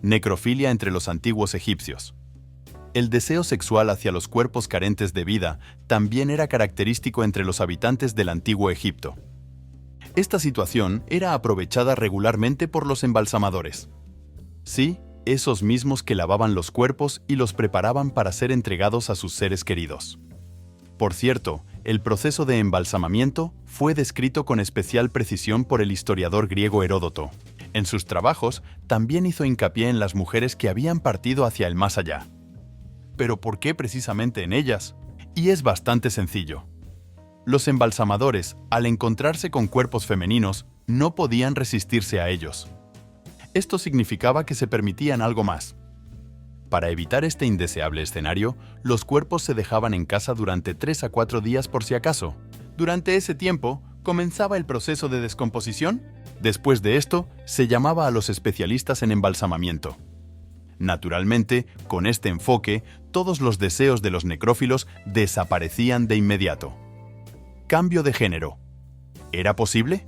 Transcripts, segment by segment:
Necrofilia entre los antiguos egipcios. El deseo sexual hacia los cuerpos carentes de vida también era característico entre los habitantes del antiguo Egipto. Esta situación era aprovechada regularmente por los embalsamadores. Sí, esos mismos que lavaban los cuerpos y los preparaban para ser entregados a sus seres queridos. Por cierto, el proceso de embalsamamiento fue descrito con especial precisión por el historiador griego Heródoto. En sus trabajos también hizo hincapié en las mujeres que habían partido hacia el más allá. ¿Pero por qué precisamente en ellas? Y es bastante sencillo. Los embalsamadores, al encontrarse con cuerpos femeninos, no podían resistirse a ellos. Esto significaba que se permitían algo más. Para evitar este indeseable escenario, los cuerpos se dejaban en casa durante 3 a 4 días por si acaso. Durante ese tiempo, comenzaba el proceso de descomposición. Después de esto, se llamaba a los especialistas en embalsamamiento. Naturalmente, con este enfoque, todos los deseos de los necrófilos desaparecían de inmediato. Cambio de género. ¿Era posible?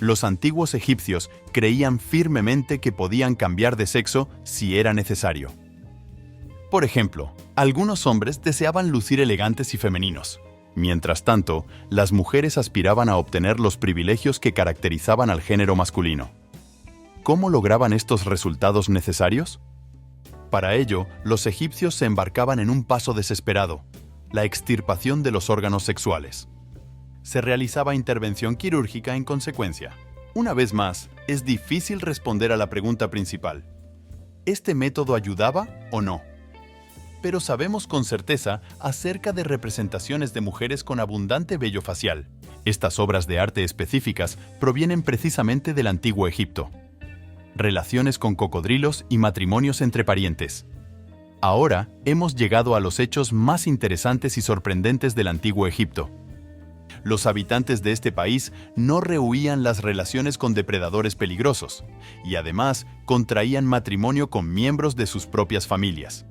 Los antiguos egipcios creían firmemente que podían cambiar de sexo si era necesario. Por ejemplo, algunos hombres deseaban lucir elegantes y femeninos. Mientras tanto, las mujeres aspiraban a obtener los privilegios que caracterizaban al género masculino. ¿Cómo lograban estos resultados necesarios? Para ello, los egipcios se embarcaban en un paso desesperado: la extirpación de los órganos sexuales. Se realizaba intervención quirúrgica en consecuencia. Una vez más, es difícil responder a la pregunta principal: ¿este método ayudaba o no? Pero sabemos con certeza acerca de representaciones de mujeres con abundante vello facial. Estas obras de arte específicas provienen precisamente del antiguo Egipto. Relaciones con cocodrilos y matrimonios entre parientes. Ahora hemos llegado a los hechos más interesantes y sorprendentes del antiguo Egipto. Los habitantes de este país no rehuían las relaciones con depredadores peligrosos y además contraían matrimonio con miembros de sus propias familias.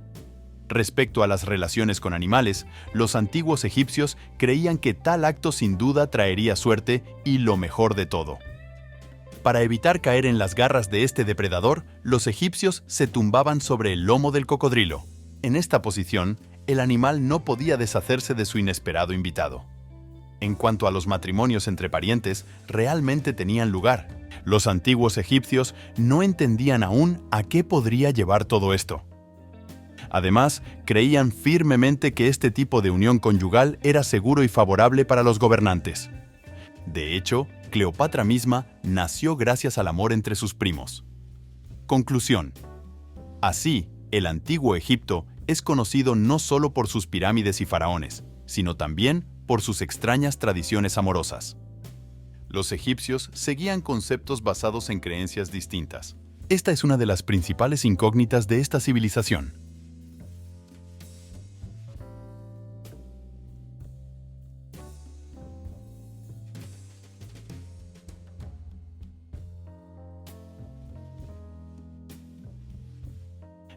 Respecto a las relaciones con animales, los antiguos egipcios creían que tal acto sin duda traería suerte y lo mejor de todo. Para evitar caer en las garras de este depredador, los egipcios se tumbaban sobre el lomo del cocodrilo. En esta posición, el animal no podía deshacerse de su inesperado invitado. En cuanto a los matrimonios entre parientes, realmente tenían lugar. Los antiguos egipcios no entendían aún a qué podría llevar todo esto. Además, creían firmemente que este tipo de unión conyugal era seguro y favorable para los gobernantes. De hecho, Cleopatra misma nació gracias al amor entre sus primos. Conclusión. Así, el antiguo Egipto es conocido no solo por sus pirámides y faraones, sino también por sus extrañas tradiciones amorosas. Los egipcios seguían conceptos basados en creencias distintas. Esta es una de las principales incógnitas de esta civilización.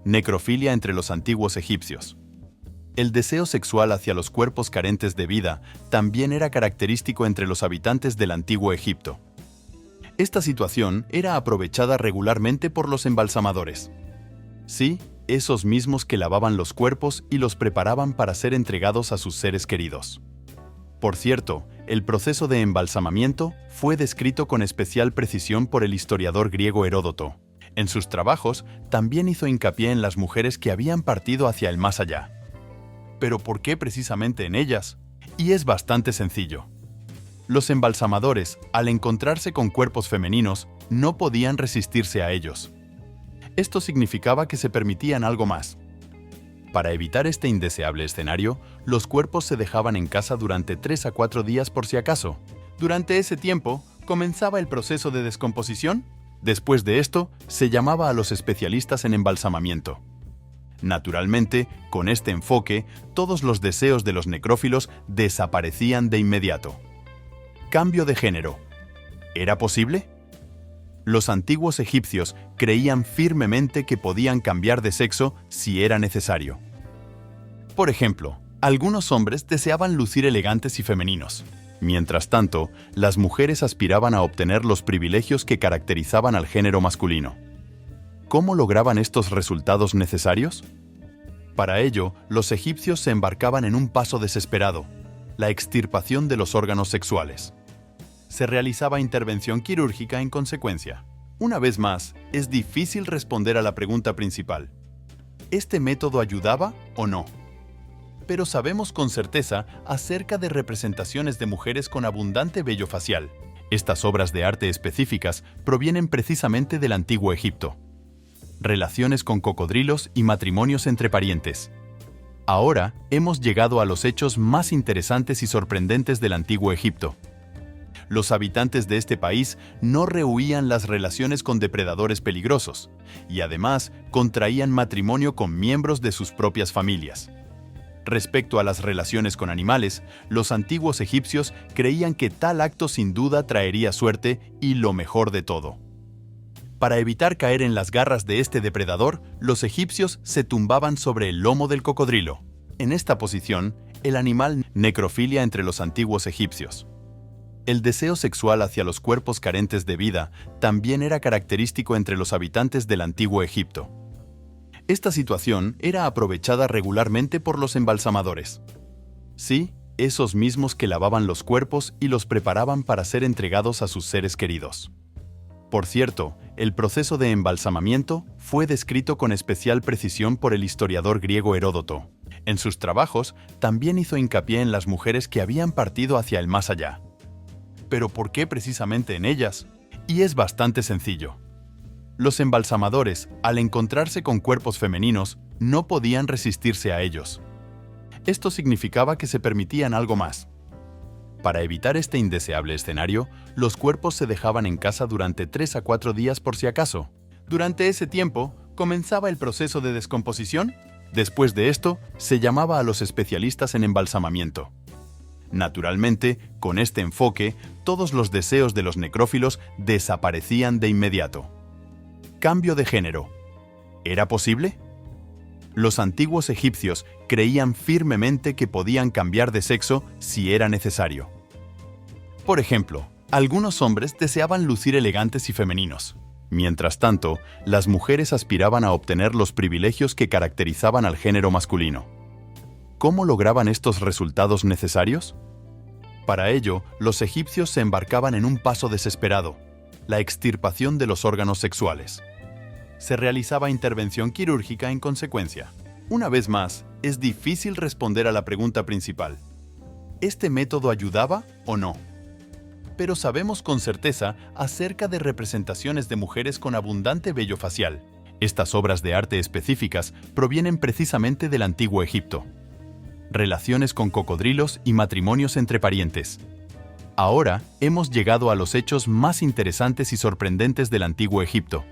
Necrofilia entre los antiguos egipcios. El deseo sexual hacia los cuerpos carentes de vida también era característico entre los habitantes del antiguo Egipto. Esta situación era aprovechada regularmente por los embalsamadores. Sí, esos mismos que lavaban los cuerpos y los preparaban para ser entregados a sus seres queridos. Por cierto, el proceso de embalsamamiento fue descrito con especial precisión por el historiador griego Heródoto. En sus trabajos también hizo hincapié en las mujeres que habían partido hacia el más allá. ¿Pero por qué precisamente en ellas? Y es bastante sencillo. Los embalsamadores, al encontrarse con cuerpos femeninos, no podían resistirse a ellos. Esto significaba que se permitían algo más. Para evitar este indeseable escenario, los cuerpos se dejaban en casa durante 3 a 4 días por si acaso. Durante ese tiempo, comenzaba el proceso de descomposición. Después de esto, se llamaba a los especialistas en embalsamamiento. Naturalmente, con este enfoque, todos los deseos de los necrófilos desaparecían de inmediato. Cambio de género. ¿Era posible? Los antiguos egipcios creían firmemente que podían cambiar de sexo si era necesario. Por ejemplo, algunos hombres deseaban lucir elegantes y femeninos. Mientras tanto, las mujeres aspiraban a obtener los privilegios que caracterizaban al género masculino. ¿Cómo lograban estos resultados necesarios? Para ello, los egipcios se embarcaban en un paso desesperado: la extirpación de los órganos sexuales. Se realizaba intervención quirúrgica en consecuencia. Una vez más, es difícil responder a la pregunta principal: ¿este método ayudaba o no? Pero sabemos con certeza acerca de representaciones de mujeres con abundante vello facial. Estas obras de arte específicas provienen precisamente del Antiguo Egipto. Relaciones con cocodrilos y matrimonios entre parientes. Ahora hemos llegado a los hechos más interesantes y sorprendentes del Antiguo Egipto. Los habitantes de este país no rehuían las relaciones con depredadores peligrosos y además contraían matrimonio con miembros de sus propias familias. Respecto a las relaciones con animales, los antiguos egipcios creían que tal acto sin duda traería suerte y lo mejor de todo. Para evitar caer en las garras de este depredador, los egipcios se tumbaban sobre el lomo del cocodrilo. En esta posición, el animal necrofilia entre los antiguos egipcios. El deseo sexual hacia los cuerpos carentes de vida también era característico entre los habitantes del Antiguo Egipto. Esta situación era aprovechada regularmente por los embalsamadores. Sí, esos mismos que lavaban los cuerpos y los preparaban para ser entregados a sus seres queridos. Por cierto, el proceso de embalsamamiento fue descrito con especial precisión por el historiador griego Heródoto. En sus trabajos también hizo hincapié en las mujeres que habían partido hacia el más allá. ¿Pero por qué precisamente en ellas? Y es bastante sencillo. Los embalsamadores, al encontrarse con cuerpos femeninos, no podían resistirse a ellos. Esto significaba que se permitían algo más. Para evitar este indeseable escenario, los cuerpos se dejaban en casa durante 3 a 4 días por si acaso. Durante ese tiempo, comenzaba el proceso de descomposición. Después de esto, se llamaba a los especialistas en embalsamamiento. Naturalmente, con este enfoque, todos los deseos de los necrófilos desaparecían de inmediato. Cambio de género. ¿Era posible? Los antiguos egipcios creían firmemente que podían cambiar de sexo si era necesario. Por ejemplo, algunos hombres deseaban lucir elegantes y femeninos. Mientras tanto, las mujeres aspiraban a obtener los privilegios que caracterizaban al género masculino. ¿Cómo lograban estos resultados necesarios? Para ello, los egipcios se embarcaban en un paso desesperado: la extirpación de los órganos sexuales. Se realizaba intervención quirúrgica en consecuencia. Una vez más, es difícil responder a la pregunta principal: ¿este método ayudaba o no? Pero sabemos con certeza acerca de representaciones de mujeres con abundante vello facial. Estas obras de arte específicas provienen precisamente del Antiguo Egipto. Relaciones con cocodrilos y matrimonios entre parientes. Ahora hemos llegado a los hechos más interesantes y sorprendentes del Antiguo Egipto.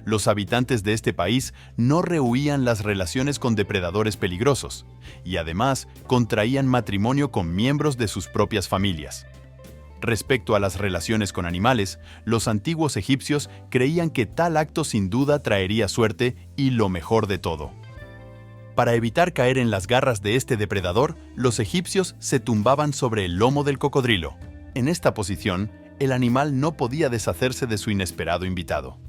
Los habitantes de este país no rehuían las relaciones con depredadores peligrosos y además contraían matrimonio con miembros de sus propias familias. Respecto a las relaciones con animales, los antiguos egipcios creían que tal acto sin duda traería suerte y lo mejor de todo. Para evitar caer en las garras de este depredador, los egipcios se tumbaban sobre el lomo del cocodrilo. En esta posición, el animal no podía deshacerse de su inesperado invitado.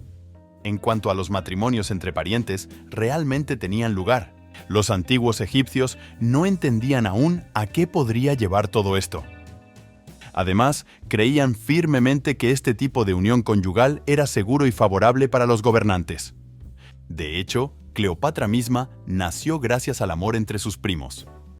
En cuanto a los matrimonios entre parientes, realmente tenían lugar. Los antiguos egipcios no entendían aún a qué podría llevar todo esto. Además, creían firmemente que este tipo de unión conyugal era seguro y favorable para los gobernantes. De hecho, Cleopatra misma nació gracias al amor entre sus primos.